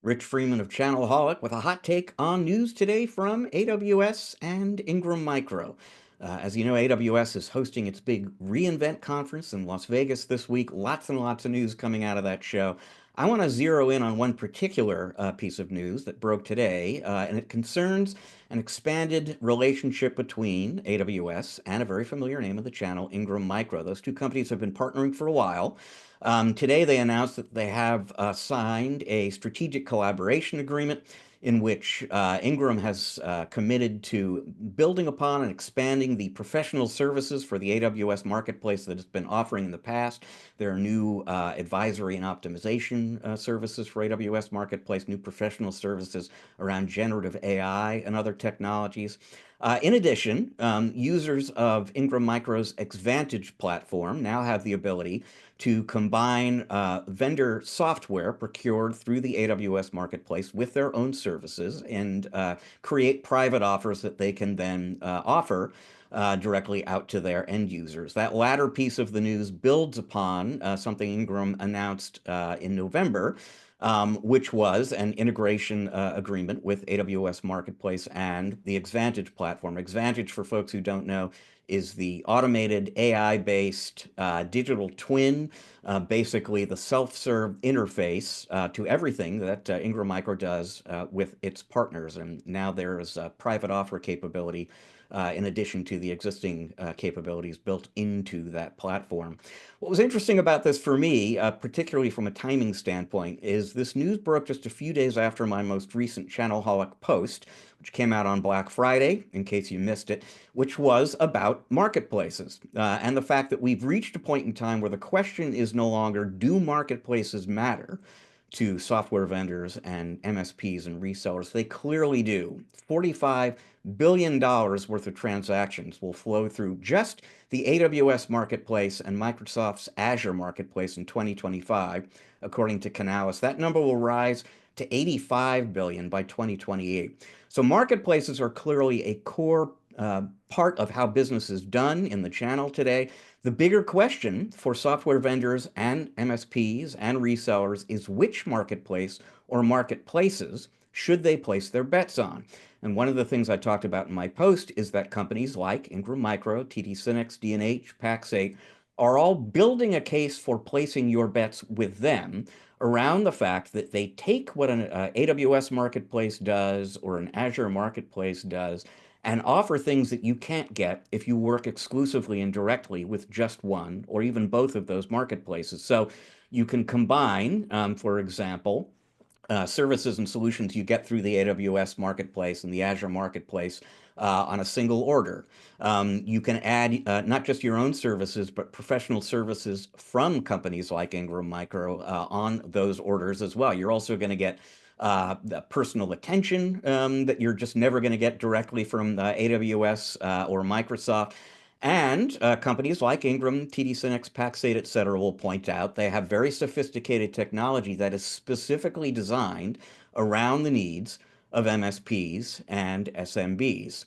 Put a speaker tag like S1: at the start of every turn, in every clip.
S1: Rich Freeman of Channelholic with a hot take on news today from AWS and Ingram Micro. As you know, AWS is hosting its big reInvent conference in Las Vegas this week. Lots and lots of news coming out of that show. I want to zero in on one particular piece of news that broke today, and it concerns an expanded relationship between AWS and a very familiar name of the channel, Ingram Micro. Those two companies have been partnering for a while. Today, they announced that they have signed a strategic collaboration agreement in which Ingram has committed to building upon and expanding the professional services for the AWS marketplace that it's been offering in the past. There are new advisory and optimization services for AWS marketplace, new professional services around generative AI and other technologies. In addition, users of Ingram Micro's Xvantage platform now have the ability to combine vendor software procured through the AWS marketplace with their own services and create private offers that they can then offer directly out to their end users. That latter piece of the news builds upon something Ingram announced in November, which was an integration agreement with AWS Marketplace and the Xvantage platform. Xvantage, for folks who don't know, is the automated AI-based digital twin, basically the self-serve interface to everything that Ingram Micro does with its partners. And now there is a private offer capability in addition to the existing capabilities built into that platform. What was interesting about this for me, particularly from a timing standpoint, is this news broke just a few days after my most recent Channelholic post, which came out on Black Friday, in case you missed it, which was about marketplaces and the fact that we've reached a point in time where the question is no longer, do marketplaces matter to software vendors and MSPs and resellers? They clearly do. $45 billion worth of transactions will flow through just the AWS marketplace and Microsoft's Azure marketplace in 2025, according to Canalys. That number will rise to 85 billion by 2028. So marketplaces are clearly a core part of how business is done in the channel today. The bigger question for software vendors and MSPs and resellers is which marketplace or marketplaces should they place their bets on? And one of the things I talked about in my post is that companies like Ingram Micro, TD SYNNEX, D&H, Pax8 are all building a case for placing your bets with them around the fact that they take what an AWS marketplace does or an Azure marketplace does and offer things that you can't get if you work exclusively and directly with just one or even both of those marketplaces. So you can combine, for example, services and solutions you get through the AWS marketplace and the Azure marketplace on a single order. You can add not just your own services, but professional services from companies like Ingram Micro on those orders as well. You're also going to get the personal attention that you're just never going to get directly from AWS or Microsoft. And companies like Ingram, TD SYNNEX, Pax8, et cetera, will point out they have very sophisticated technology that is specifically designed around the needs of MSPs and SMBs.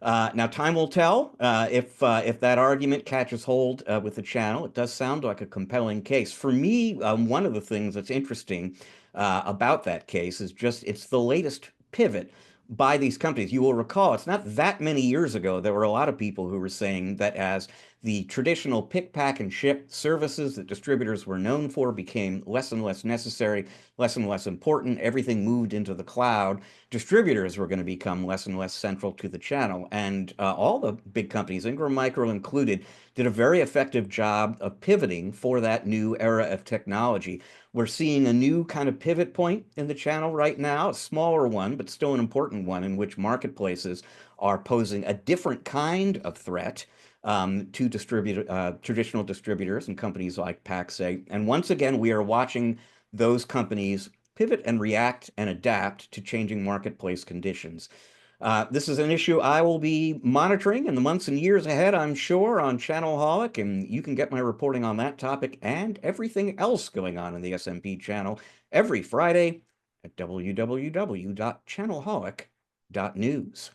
S1: Now, time will tell if that argument catches hold with the channel. It does sound like a compelling case. For me, one of the things that's interesting about that case is just it's the latest pivot by these companies. You will recall it's not that many years ago, there were a lot of people who were saying that as the traditional pick, pack, and ship services that distributors were known for became less and less necessary, less and less important, everything moved into the cloud, distributors were going to become less and less central to the channel. And all the big companies, Ingram Micro included, did a very effective job of pivoting for that new era of technology. We're seeing a new kind of pivot point in the channel right now, a smaller one, but still an important one, in which marketplaces are posing a different kind of threat to traditional distributors and companies like Pax8. And once again, we are watching those companies pivot and react and adapt to changing marketplace conditions. This is an issue I will be monitoring in the months and years ahead, I'm sure, on Channelholic, and you can get my reporting on that topic and everything else going on in the SMP channel every Friday at www.channelholic.news.